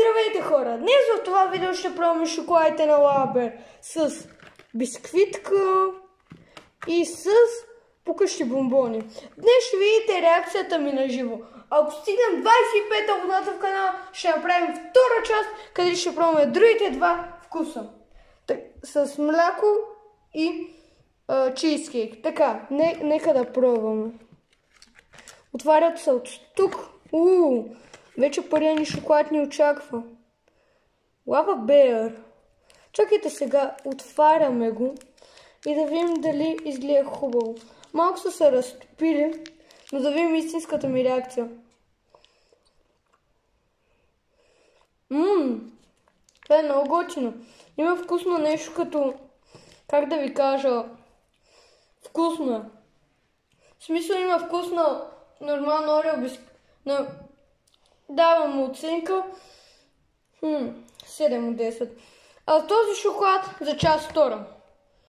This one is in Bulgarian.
Здравейте хора! Днес в това видео ще пробваме шоколадите на Лабер с бисквитка и с пукащи бомбони. Днес ще видите реакцията ми на живо. Ако стигнем 25 абоната в канала, ще направим втора част, където ще пробваме другите два вкуса. С мляко и чизкейк. Така, нека да пробваме. Отварят се от тук. Вече първият ни шоколад ни очаква. Лава Беър. Чакайте сега, отваряме го и да видим дали изгледа хубаво. Малко са се разтопили, но да видим истинската ми реакция. Това е много готино. Има вкусно нещо като, как да ви кажа, вкусно. В смисъл има вкусна нормална орео бисквит. Давам му оценка 7 от 10. А този шоколад за част втора.